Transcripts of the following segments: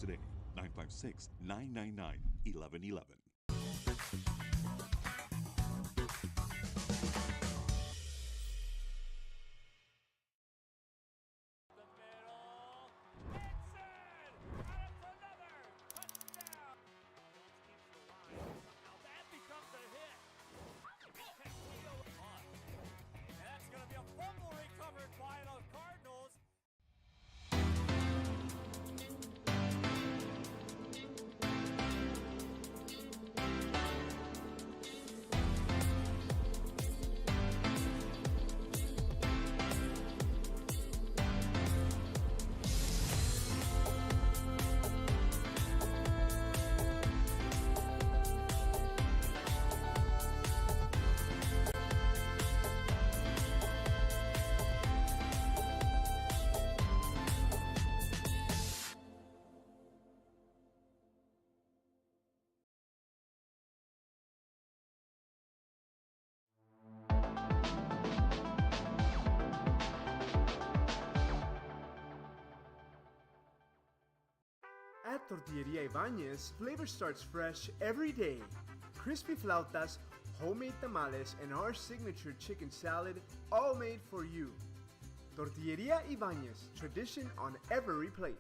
today. 956-999-1111. At Tortilleria Ibañez, flavor starts fresh every day. Crispy flautas, homemade tamales, and our signature chicken salad, all made for you. Tortilleria Ibañez, tradition on every plate.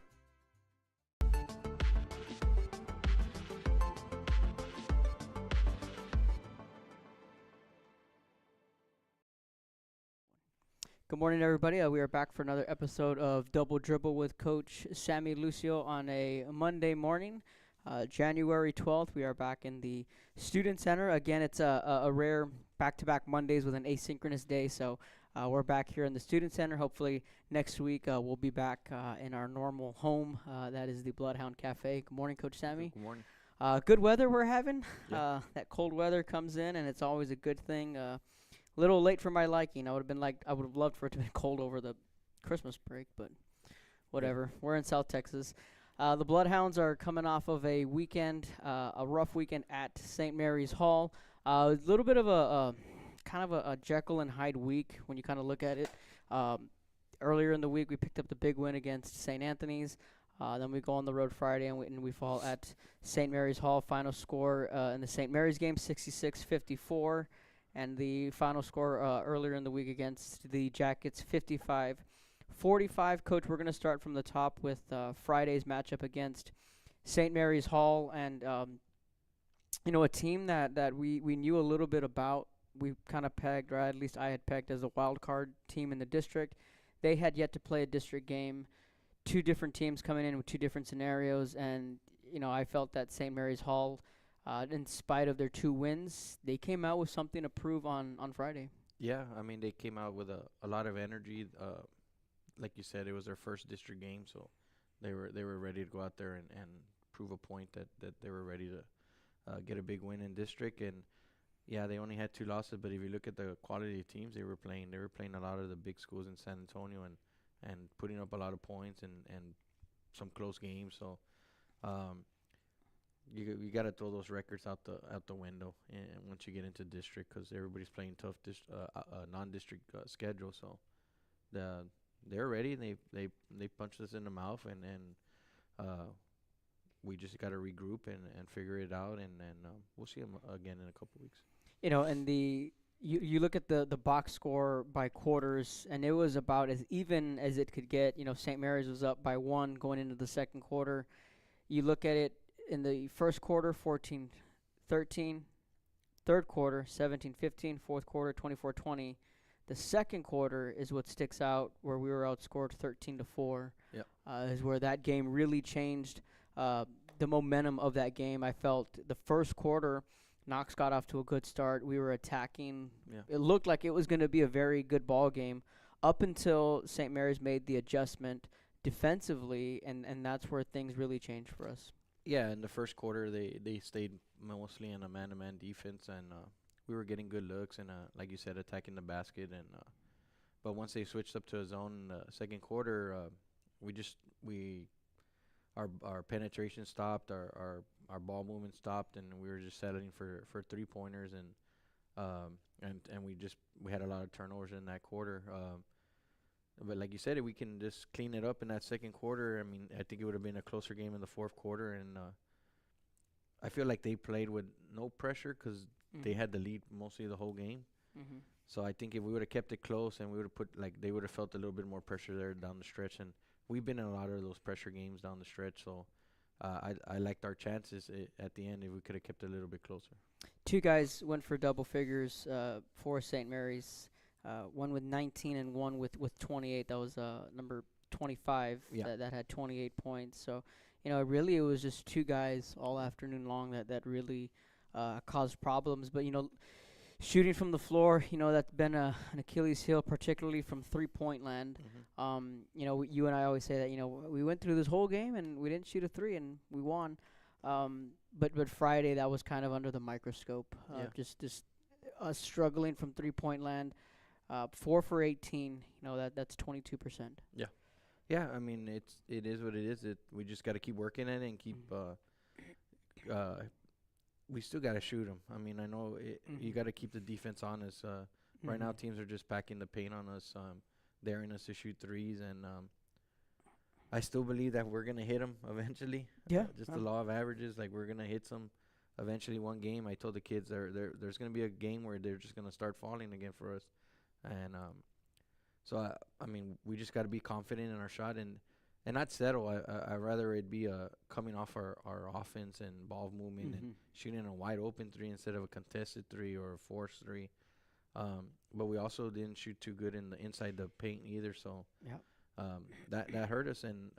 Good morning, everybody. We are back for another episode of Double Dribble with Coach Sammy Lucio on a Monday morning, January 12th. We are back in the Student Center. Again, it's a rare back-to-back Mondays with an asynchronous day, so we're back here in the Student Center. Hopefully next week we'll be back in our normal home. That is the Bloodhound Cafe. Good morning, Coach Sammy. Good morning. Good weather we're having. Yeah. That cold weather comes in, and it's always a good thing. Little late for my liking. I would have loved for it to be cold over the Christmas break, but whatever. Yeah. We're in South Texas. The Bloodhounds are coming off of a weekend, a rough weekend at St. Mary's Hall. A little bit of a kind of a Jekyll and Hyde week when you kind of look at it. Earlier in the week, we picked up the big win against St. Anthony's. Then we go on the road Friday, and we fall at St. Mary's Hall. Final score in the St. Mary's game, 66-54. And the final score earlier in the week against the Jackets, 55-45. Coach, we're going to start from the top with Friday's matchup against St. Mary's Hall. And, a team that we knew a little bit about. We kind of pegged, or at least I had pegged as a wild card team in the district. They had yet to play a district game. Two different teams coming in with two different scenarios. And, I felt that St. Mary's Hall, in spite of their two wins, they came out with something to prove on Friday. Yeah, I mean, they came out with a lot of energy. Like you said, it was their first district game, so they were ready to go out there and prove a point that they were ready to get a big win in district. And, yeah, they only had two losses, but if you look at the quality of teams they were playing a lot of the big schools in San Antonio and putting up a lot of points and some close games. So, you got to throw those records out the window and once you get into district, because everybody's playing tough non-district schedule. So they're ready, and they punched us in the mouth, and we just got to regroup and figure it out, and we'll see them again in a couple weeks. And you look at the box score by quarters, and it was about as even as it could get. St. Mary's was up by 1 going into the second quarter. You look at it. In the first quarter, 14-13. Third quarter, 17-15. Fourth quarter, 24-20. The second quarter is what sticks out, where we were outscored 13-4. Yep. Is where that game really changed the momentum of that game. I felt the first quarter, Knox got off to a good start. We were attacking. Yeah. It looked like it was going to be a very good ball game up until St. Mary's made the adjustment defensively, and that's where things really changed for us. Yeah, in the first quarter, they stayed mostly in a man-to-man defense, and we were getting good looks and, like you said, attacking the basket. And but once they switched up to a zone in the second quarter, our penetration stopped, our ball movement stopped, and we were just settling for 3-pointers, and we had a lot of turnovers in that quarter. But like you said, if we can just clean it up in that second quarter, I mean, I think it would have been a closer game in the fourth quarter. And I feel like they played with no pressure because they had the lead mostly the whole game. Mm-hmm. So I think if we would have kept it close and we would have put, like, they would have felt a little bit more pressure there down the stretch. And we've been in a lot of those pressure games down the stretch. So I liked our chances at the end if we could have kept it a little bit closer. Two guys went for double figures for St. Mary's. One with 19 and one with 28. That was number 25 that had 28 points. So, really it was just two guys all afternoon long that really caused problems. But, shooting from the floor, that's been an Achilles heel, particularly from three-point land. You and I always say that, we went through this whole game and we didn't shoot a three and we won. But Friday, that was kind of under the microscope. Just us struggling from three-point land. 4 for 18, that's 22%. Yeah, I mean, it is what it is. We just got to keep working at it and keep we still got to shoot them. I mean, I know you got to keep the defense on us. Right now, teams are just packing the paint on us, daring us to shoot threes, and I still believe that we're gonna hit them eventually. Yeah, just the law of averages. Like, we're gonna hit some eventually. One game, I told the kids there's gonna be a game where they're just gonna start falling again for us, and so I mean, we just got to be confident in our shot and not settle. I rather it be coming off our offense and ball movement and shooting a wide open three instead of a contested three or a forced three. But we also didn't shoot too good inside the paint either. So that hurt us. And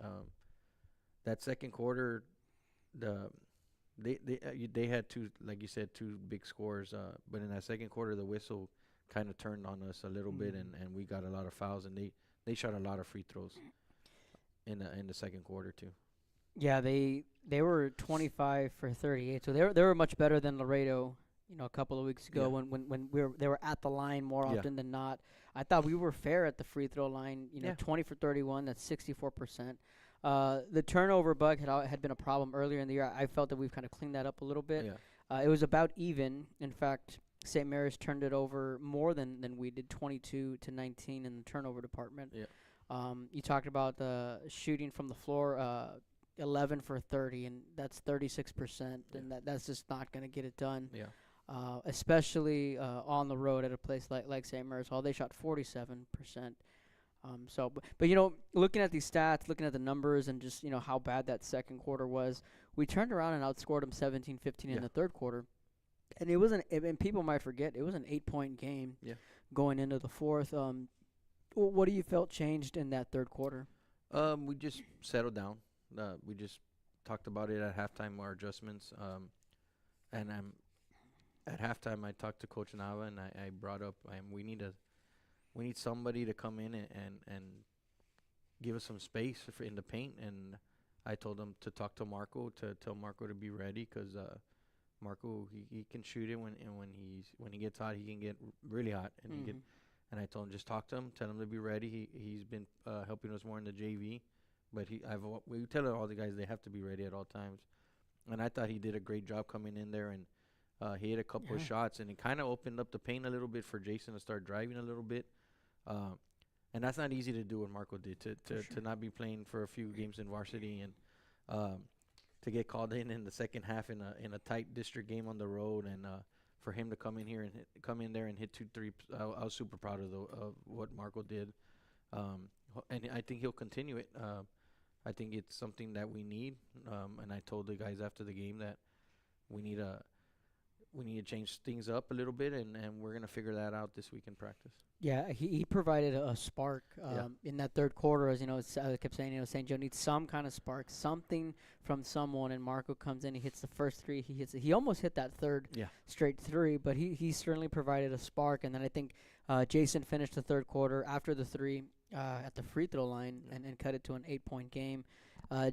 that second quarter, they had two, like you said, two big scores. But in that second quarter, the whistle kind of turned on us a little bit, and we got a lot of fouls, and they shot a lot of free throws in the second quarter too. Yeah, they were 25 for 38, so they were much better than Laredo, a couple of weeks ago when they were at the line more often than not. I thought we were fair at the free throw line. 20 for 31, that's 64%. The turnover bug had been a problem earlier in the year. I felt that we've kind of cleaned that up a little bit. It was about even. In fact, St. Mary's turned it over more than we did, 22 to 19 in the turnover department. You talked about the shooting from the floor, 11 for 30, and that's 36%, and that's just not going to get it done. Especially on the road at a place like St. Mary's Hall. They shot 47%. But looking at these stats, looking at the numbers, and just, how bad that second quarter was, we turned around and outscored them 17-15 in the third quarter. And it wasn't, and people might forget, it was an 8-point game going into the fourth. What do you felt changed in that third quarter? We just settled down. We just talked about it at halftime, our adjustments. And at halftime, I talked to Coach Nava, and I brought up we need somebody to come in and give us some space in the paint. And I told him to talk to Marco, to tell Marco to be ready, because Marco, he can shoot it when he gets hot. He can get really hot, and and I told him, just talk to him, tell him to be ready. He's been helping us more in the JV, but we tell all the guys they have to be ready at all times. And I thought he did a great job coming in there, and he hit a couple of shots, and it kind of opened up the paint a little bit for Jason to start driving a little bit. And that's not easy to do what Marco did, to not be playing for a few games in varsity, and to get called in the second half in a tight district game on the road, and for him to come in here and come in there and hit 2-3. I was super proud of what Marco did, and I think he'll continue it. I think it's something that we need, and I told the guys after the game that we need to change things up a little bit, and we're gonna figure that out this week in practice. Yeah, he provided a spark in that third quarter. As I kept saying, St. Joe needs some kind of spark, something from someone. And Marco comes in, he hits the first three, he almost hit that third straight three, but he certainly provided a spark. And then I think Jason finished the third quarter after the three at the free throw line and cut it to an 8-point game.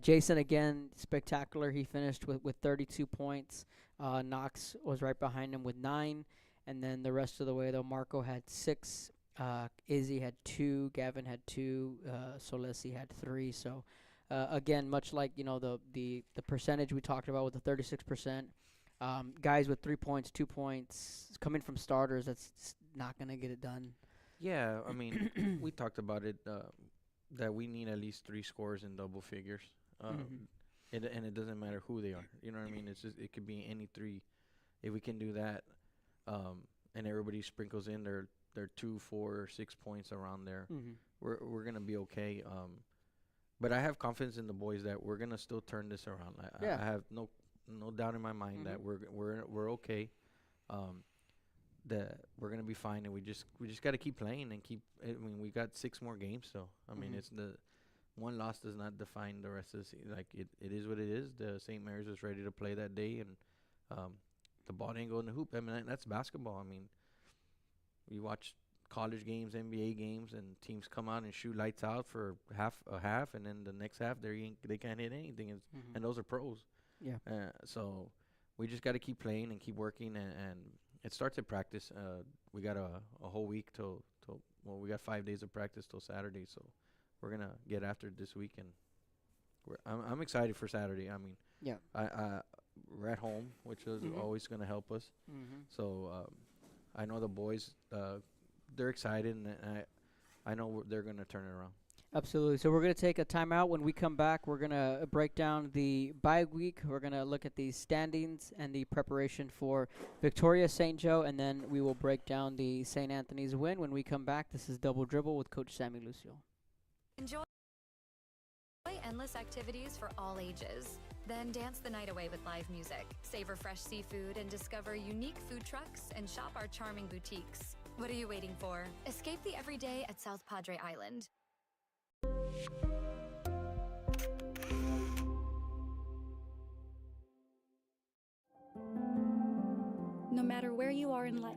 Jason, again, spectacular. He finished with 32 points. Knox was right behind him with 9. And then the rest of the way, though, Marco had 6. Izzy had 2. Gavin had 2. Solesi had 3. So, again, much like, the percentage we talked about with the 36%, guys with 3 points, 2 points, coming from starters, that's not going to get it done. Yeah, I mean, we talked about it, that we need at least 3 scores in double figures. Mhm. And it doesn't matter who they are. You know what I mean? It's just it could be any three. If we can do that, and everybody sprinkles in their 2, 4, 6 points around there, Mhm. we're gonna be okay. But I have confidence in the boys that we're gonna still turn this around. Yeah. I have no doubt in my mind that Mhm. we're okay. Um, that we're gonna be fine, and we just got to keep playing and keep. I mean, we got 6 more games, so I mean, Mhm. it's the one loss does not define the rest of the season. Like it is what it is. The St. Mary's was ready to play that day, and um, the ball didn't go in the hoop. I mean, that's basketball. I mean, you watch college games, NBA games, and teams come out and shoot lights out for half, and then the next half they can't hit anything, Mhm. and those are pros. Yeah. So we just got to keep playing and keep working, and it starts at practice. We got a whole week till well, we got 5 days of practice till Saturday, so we're gonna get after it this week, and I'm excited for Saturday. I mean, Yeah. we're at home, which is Mhm. always gonna help us. Mhm. So I know the boys, they're excited, and I know they're gonna turn it around. Absolutely. So we're going to take a timeout. When we come back, we're going to break down the bye week. We're going to look at the standings and the preparation for Victoria St. Joe, and then we will break down the St. Anthony's win. When we come back, this is Double Dribble with Coach Sammy Lucio. Enjoy endless activities for all ages. Then dance the night away with live music. Savor fresh seafood and discover unique food trucks and shop our charming boutiques. What are you waiting for? Escape the everyday at South Padre Island. No matter where you are in life,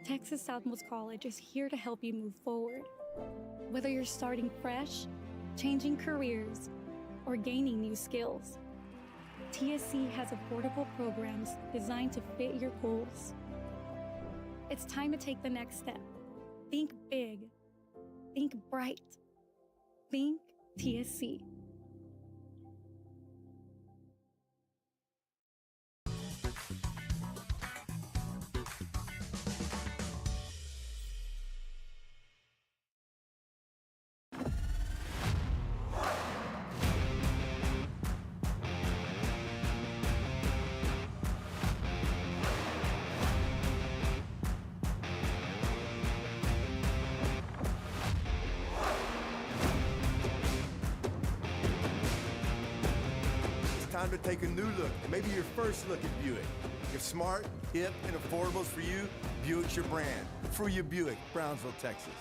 Texas Southmost College is here to help you move forward. Whether you're starting fresh, changing careers, or gaining new skills, TSC has affordable programs designed to fit your goals. It's time to take the next step. Think big. Think bright. Think TSC. It's time to take a new look, maybe your first look at Buick. If smart, hip, and affordables for you, Buick's your brand. For you, Buick, Brownsville, Texas.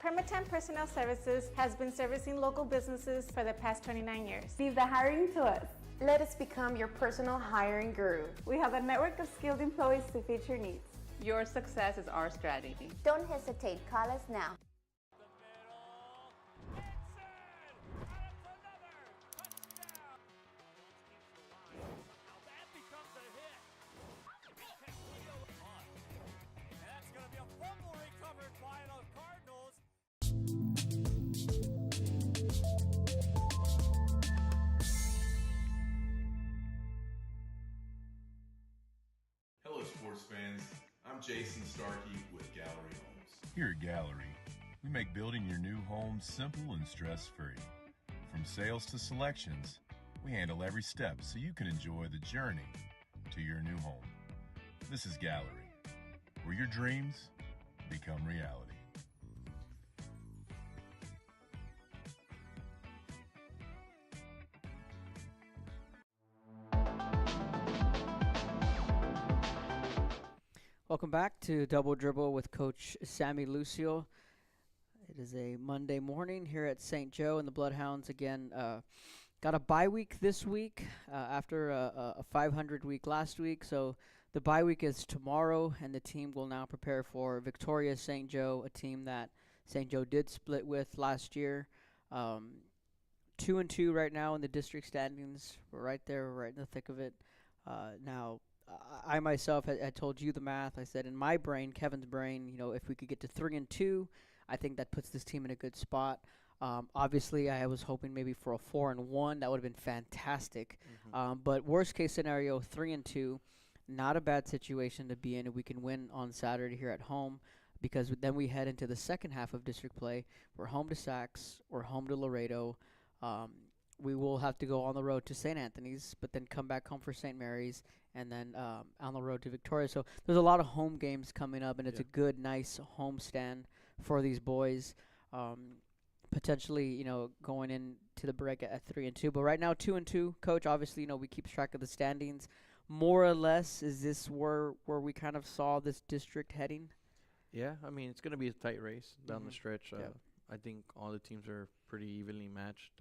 Permatemp Personnel Services has been servicing local businesses for the past 29 years. Leave the hiring to us. Let us become your personal hiring guru. We have a network of skilled employees to fit your needs. Your success is our strategy. Don't hesitate, call us now. Hello, sports fans. I'm Jason Starkey with Gallery Homes. Here at Gallery, we make building your new home simple and stress-free. From sales to selections, we handle every step so you can enjoy the journey to your new home. This is Gallery, where your dreams become reality. Welcome back to Double Dribble with Coach Sammy Lucio. It is a Monday morning here at St. Joe, and the Bloodhounds again got a bye week this week after a 500 week last week. So the bye week is tomorrow, and the team will now prepare for Victoria St. Joe, a team that St. Joe did split with last year. 2-2 right now in the district standings. We're right there, we're right in the thick of it. Now, I myself had told you the math. I said in my brain, Kevin's brain, if we could get to 3-2, I think that puts this team in a good spot. Obviously, I was hoping maybe for a 4-1. That would have been fantastic. Mm-hmm. But worst case scenario, 3-2. not a bad situation to be in if we can win on Saturday here at home, because then we head into the second half of district play. We're home to Sacs, we're home to Laredo. We will have to go on the road to St. Anthony's, but then come back home for St. Mary's, and then on the road to Victoria. So there's a lot of home games coming up, and it's a good, nice home stand for these boys. Potentially, going into the break at 3-2. But right now, 2-2. Coach, obviously, we keep track of the standings. More or less, is this where we kind of saw this district heading? Yeah, I mean, it's going to be a tight race down the stretch. I think all the teams are pretty evenly matched.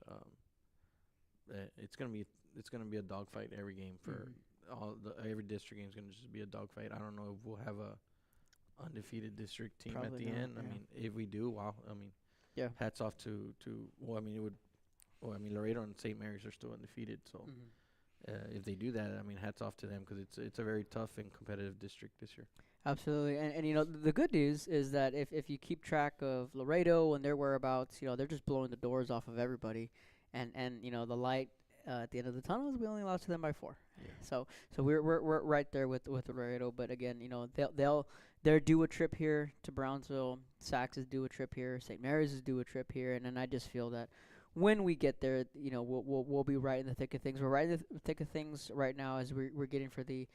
It's gonna be a dogfight every game for every district game is gonna just be a dogfight. I don't know if we'll have a undefeated district team Probably at the not, end. I mean, if we do, wow. I mean, hats off to Laredo and St. Mary's are still undefeated. So if they do that, I mean, hats off to them, because it's a very tough and competitive district this year. Absolutely, and the good news is that if you keep track of Laredo and their whereabouts, they're just blowing the doors off of everybody. And the light at the end of the tunnel is we only lost to them by 4. Yeah. So we're right there with Laredo. But again, they're due a trip here to Brownsville. Sacs is due a trip here. St. Mary's is due a trip here. And then I just feel that when we get there, we'll be right in the thick of things. We're right in the thick of things right now as we're getting for the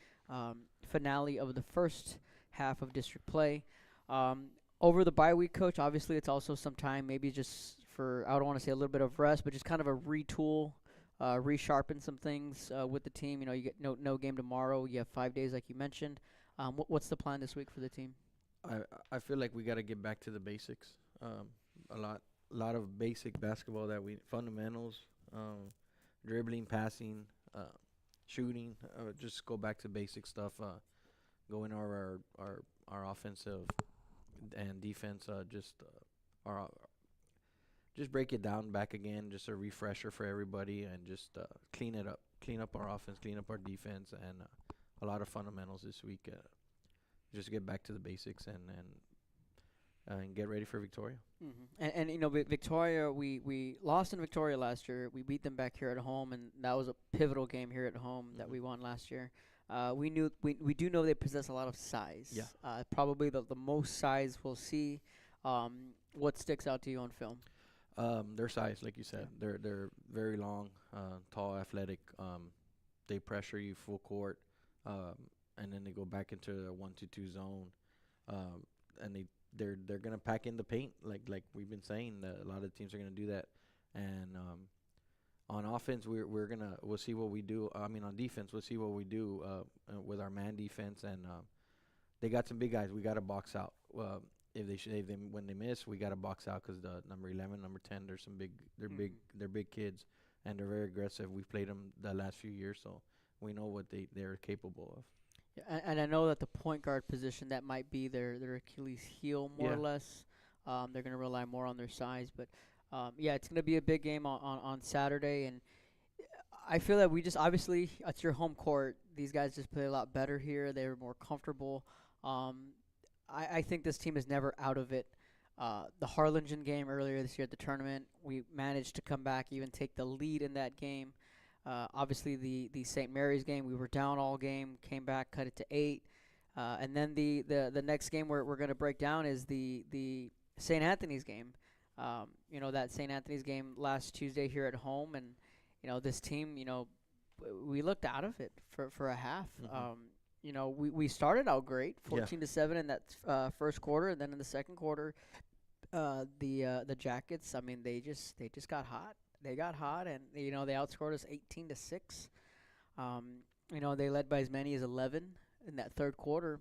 finale of the first half of district play. Over the bye week, Coach, obviously it's also some time, maybe just for, I don't want to say a little bit of rest, but just kind of a retool, resharpen some things with the team. You get no game tomorrow. You have 5 days, like you mentioned. What's the plan this week for the team? I feel like we got to get back to the basics. A lot of basic basketball fundamentals, dribbling, passing, shooting. Just go back to basic stuff. Go in our offensive and defense. Just break it down back again, just a refresher for everybody, and just clean it up. Clean up our offense, clean up our defense, and a lot of fundamentals this week. Just get back to the basics and get ready for Victoria. Mm-hmm. And Victoria, we lost in Victoria last year. We beat them back here at home, and that was a pivotal game here at home that we won last year. We do know they possess a lot of size. Yeah. Probably the most size we'll see. What sticks out to you on film? Their size, like you said, they're very long, tall, athletic. They pressure you full court, and then they go back into a 1-2 zone, and they're gonna pack in the paint, like we've been saying. A lot of teams are gonna do that, and on offense we'll see what we do. I mean, on defense we'll see what we do with our man defense, and they got some big guys. We got to box out. When they miss, we got to box out, because the number 11, number 10, they're big kids, and they're very aggressive. We've played them the last few years, so we know what they're capable of. Yeah, and I know that the point guard position, that might be their Achilles heel more or less. They're going to rely more on their size, but it's going to be a big game on Saturday, and I feel that we just, obviously it's your home court. These guys just play a lot better here. They're more comfortable. I think this team is never out of it. The Harlingen game earlier this year at the tournament, we managed to come back, even take the lead in that game. Obviously, the St. Mary's game, we were down all game, came back, cut it to 8. And then the next game we're going to break down is the St. Anthony's game. That St. Anthony's game last Tuesday here at home. And, this team, we looked out of it for a half. Mm-hmm. We started out great, 14-7 in that first quarter, and then in the second quarter, the Jackets, I mean, they just got hot. They got hot, and they outscored us 18-6. They led by as many as 11 in that third quarter.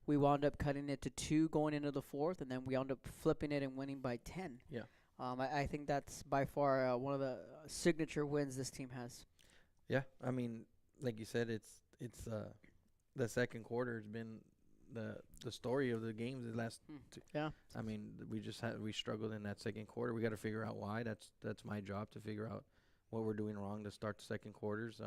We wound up cutting it to 2 going into the fourth, and then we wound up flipping it and winning by 10. Yeah. I think that's by far one of the signature wins this team has. Yeah, I mean, like you said, it's the second quarter has been the story of the games the last two. Yeah. I mean, we struggled in that second quarter. We got to figure out why. That's my job, to figure out what we're doing wrong to start the second quarters.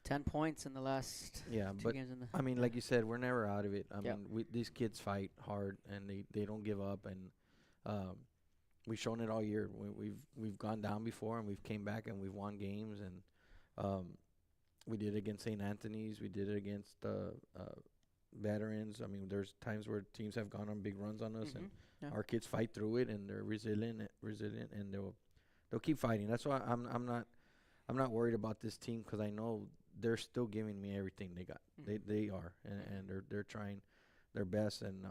10 points in the last 2 games. I mean, like you said, we're never out of it. I mean, these kids fight hard, and they don't give up, and we've shown it all year. We've gone down before, and we've came back, and we've won games, and We did it against St. Anthony's. We did it against veterans. I mean, there's times where teams have gone on big runs on us, and our kids fight through it, and they're resilient, and they'll keep fighting. That's why I'm not worried about this team, because I know they're still giving me everything they got. They are, and they're trying their best, and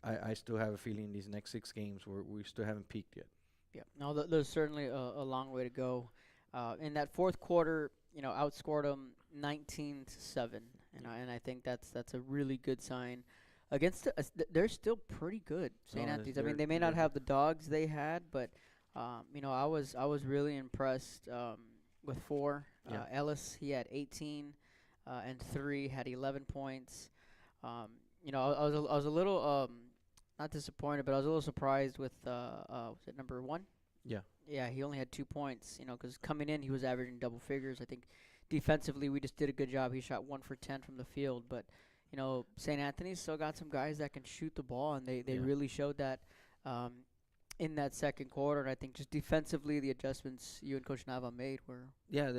I still have a feeling these next 6 games we still haven't peaked yet. Yeah, no, there's certainly a long way to go. In that fourth quarter, outscored them 19-7, and I think that's a really good sign. Against they're still pretty good, St. Anthony's. I mean, they may not have the dogs they had, but I was really impressed with 4. Ellis, he had 18, and 3 had 11 points. I was a little not disappointed, but I was a little surprised with was it number 1? Yeah. Yeah, he only had 2 points, because coming in he was averaging double figures. I think defensively we just did a good job. He shot 1 for 10 from the field, but St. Anthony's still got some guys that can shoot the ball, and they really showed that in that second quarter. And I think just defensively, the adjustments you and Coach Nava made were. Yeah,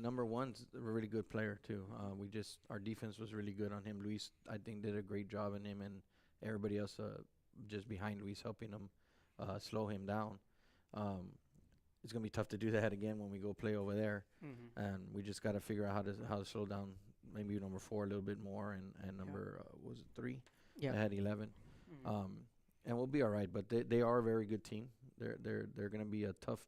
number 1's a really good player too. Our defense was really good on him. Luis, I think, did a great job on him, and everybody else just behind Luis helping him slow him down. It's gonna be tough to do that again when we go play over there, and we just got to figure out how to slow down maybe number 4 a little bit more, and number was it 3? Yeah, they had 11. And we'll be all right. But they are a very good team. They're gonna be a tough.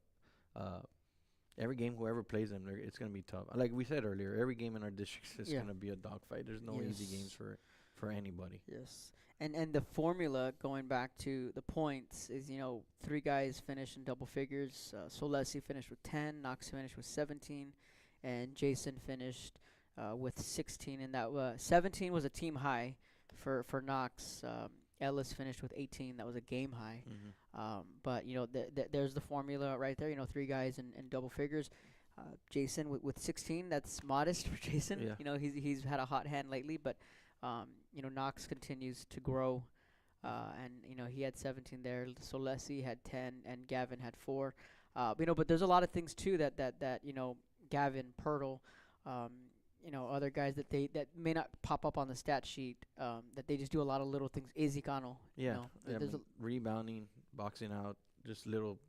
Every game, whoever plays them, it's gonna be tough. Like we said earlier, every game in our district is gonna be a dogfight. There's no easy games for anybody. Yes. And the formula, going back to the points, is 3 guys finished in double figures. Solesi finished with 10, Knox finished with 17, and Jason finished with 16. And that 17 was a team high for Knox. Ellis finished with 18. That was a game high. But there's the formula right there. 3 guys in double figures. Jason with 16. That's modest for Jason. Yeah. He's had a hot hand lately, but. Knox continues to grow, and he had 17 there. Solesi had 10, and Gavin had 4. But there's a lot of things too that Gavin, Pirtle, other guys that may not pop up on the stat sheet, that they just do a lot of little things. Izzy-Cano, rebounding, boxing out, just little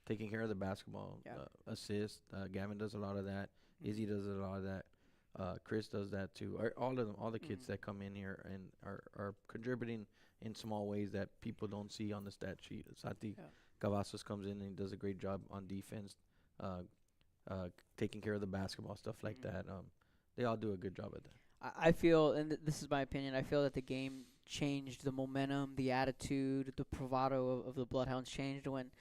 taking care of the basketball, assist. Gavin does a lot of that. Izzy does a lot of that. Chris does that too. All of them, all the kids that come in here and are contributing in small ways that people don't see on the stat sheet. Santi Cavazos comes in and does a great job on defense, taking care of the basketball, stuff like that. They all do a good job at that. I feel, and this is my opinion, I feel that the game changed. The momentum, the attitude, the bravado of the Bloodhounds changed when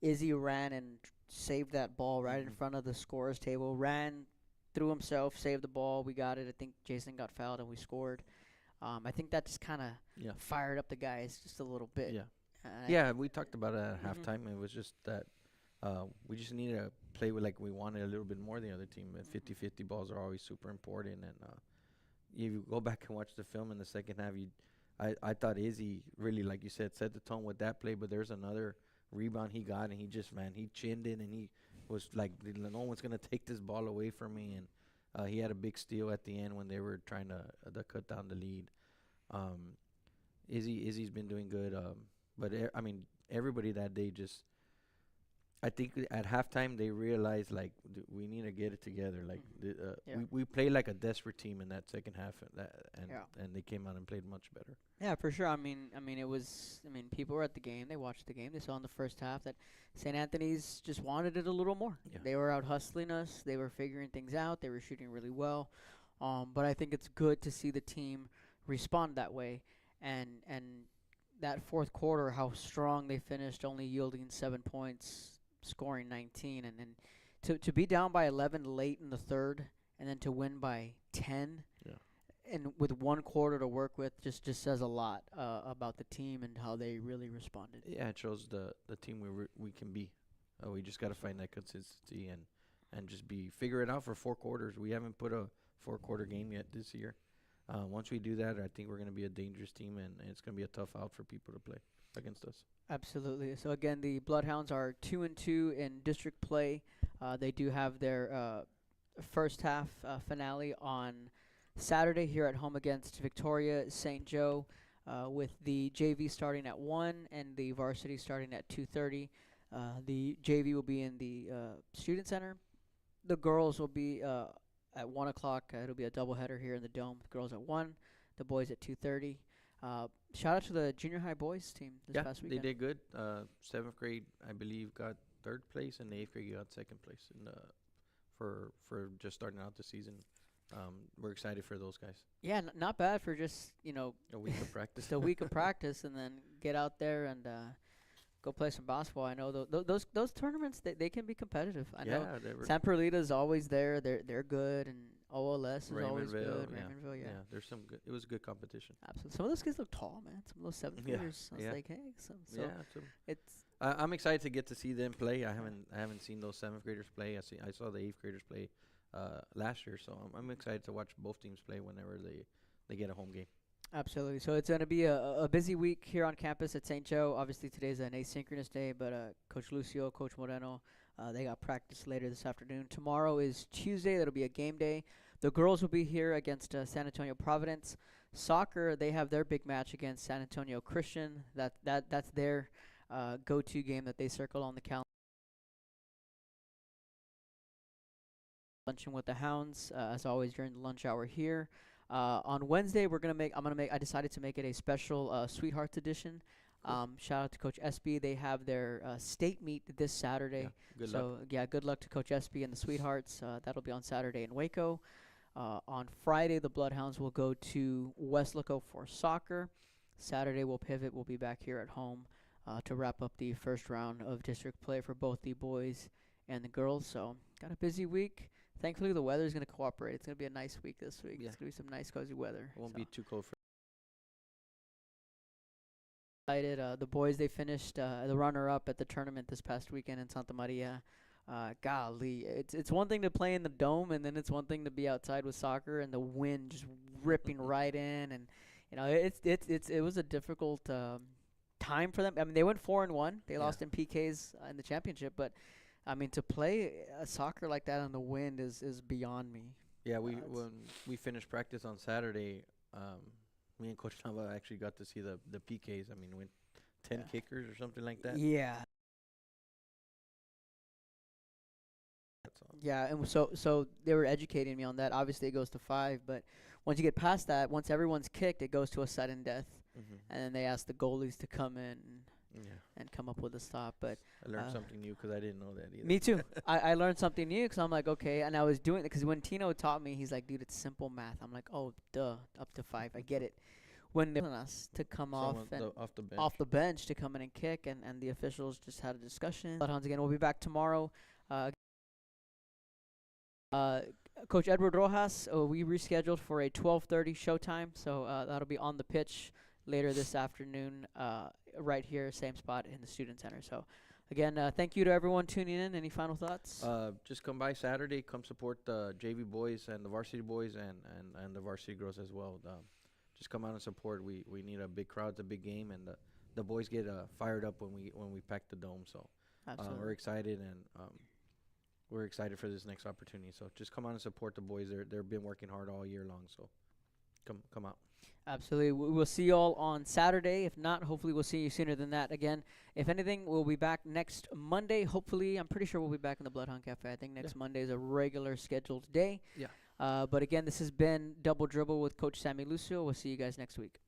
Izzy ran and saved that ball right in front of the scorer's table, ran threw himself, saved the ball. We got it. I think Jason got fouled and we scored. I think that just kind of fired up the guys just a little bit. Yeah, we talked about it at halftime. It was just that we just needed to play with like we wanted a little bit more than the other team. 50-50 balls are always super important. And if you go back and watch the film in the second half, I thought Izzy really, like you said, set the tone with that play. But there's another rebound he got, and he chinned in, and he was like, no one's going to take this ball away from me. And he had a big steal at the end when they were trying to cut down the lead. Izzy's been doing good. But everybody that day just, I think at halftime they realized like we need to get it together. Like we played like a desperate team in that second half, and they came out and played much better. Yeah, for sure. People were at the game. They watched the game. They saw in the first half that St. Anthony's just wanted it a little more. Yeah. They were out hustling us. They were figuring things out. They were shooting really well. But I think it's good to see the team respond that way. And that fourth quarter, how strong they finished, only yielding 7 points, scoring 19. And then to be down by 11 late in the third, and then to win by 10. Yeah. And with one quarter to work with, just says a lot about the team and how they really responded. Yeah, it shows the team we can be. We just got to find that consistency and just figure it out for 4 quarters. We haven't put a 4-quarter game yet this year. Once we do that, I think we're going to be a dangerous team, and it's going to be a tough out for people to play against us. Absolutely. So again, the Bloodhounds are 2-2 in district play. They do have their first half finale on Saturday here at home against Victoria St. Joe, with the JV starting at 1 and the varsity starting at 2:30. The JV will be in the Student Center. The girls will be at 1 o'clock. It'll be a doubleheader here in the Dome. The girls at 1, the boys at 2:30. Shout out to the junior high boys team this past weekend. They did good. 7th grade, I believe, got 3rd place, and the 8th grade got 2nd place in for just starting out the season. We're excited for those guys. Yeah, not bad for just, a week of practice. just a week of practice, and then get out there and go play some basketball. I know those tournaments, they can be competitive. I know San Perlita is always there. They're good, and OLS is always good. Raymondville, yeah. There's some good. It was good competition. Absolutely. Some of those kids look tall, man. Some of those 7th graders. I was like, hey, so it's. I'm excited to get to see them play. I haven't seen those 7th graders play. I saw the 8th graders play last year, so I'm excited to watch both teams play whenever they get a home game. Absolutely. So it's going to be a busy week here on campus at St. Joe. Obviously, today's an asynchronous day, but Coach Lucio, Coach Moreno, they got practice later this afternoon. Tomorrow is Tuesday. That'll be a game day. The girls will be here against San Antonio Providence. Soccer, they have their big match against San Antonio Christian. That's their go-to game that they circle on the calendar. Lunching with the Hounds, as always, during the lunch hour here. On Wednesday, I decided to make it a special Sweethearts edition. Cool. Shout out to Coach Espy. They have their state meet this Saturday. Good luck to Coach Espy and the Sweethearts. That'll be on Saturday in Waco. On Friday, the Bloodhounds will go to Westlaco for soccer. Saturday, we'll pivot. We'll be back here at home to wrap up the first round of district play for both the boys and the girls. So, got a busy week. Thankfully, the weather is going to cooperate. It's going to be a nice week this week. Yeah. It's going to be some nice, cozy weather. It won't be too cold for. The boys, they finished the runner-up at the tournament this past weekend in Santa Maria. Golly, it's one thing to play in the dome, and then it's one thing to be outside with soccer and the wind just ripping right in, and it was a difficult time for them. I mean, they went 4-1. They lost in PKs in the championship, but. I mean, to play soccer like that on the wind is beyond me. Yeah, when we finished practice on Saturday, me and Coach Nava actually got to see the PKs. I mean, went 10 kickers or something like that. Yeah. Yeah, and so they were educating me on that. Obviously, it goes to 5, but once you get past that, once everyone's kicked, it goes to a sudden death, and then they ask the goalies to come in and come up with a stop. But I learned something new because I didn't know that either. Me too. I learned something new because I'm like, okay, and I was doing it because when Tino taught me, he's like, dude, it's simple math. I'm like, oh, duh, up to 5, I get it. When they're telling us to come off the bench to come in and kick, and the officials just had a discussion. Bloodhounds again. We'll be back tomorrow. Coach Edward Rojas, we rescheduled for a 12:30 showtime, so that'll be on the pitch later this afternoon, right here, same spot in the Student Center. So, again, thank you to everyone tuning in. Any final thoughts? Just come by Saturday. Come support the JV boys and the varsity boys and the varsity girls as well. Just come out and support. We need a big crowd. It's a big game, and the boys get fired up when we pack the dome. So we're excited, and we're excited for this next opportunity. So just come out and support the boys. They've been working hard all year long. So come out. Absolutely. We'll see you all on Saturday. If not, hopefully we'll see you sooner than that. Again, if anything, we'll be back next Monday. Hopefully, I'm pretty sure we'll be back in the Bloodhound Cafe. I think next Monday is a regular scheduled day. Yeah. But again, this has been Double Dribble with Coach Sammy Lucio. We'll see you guys next week.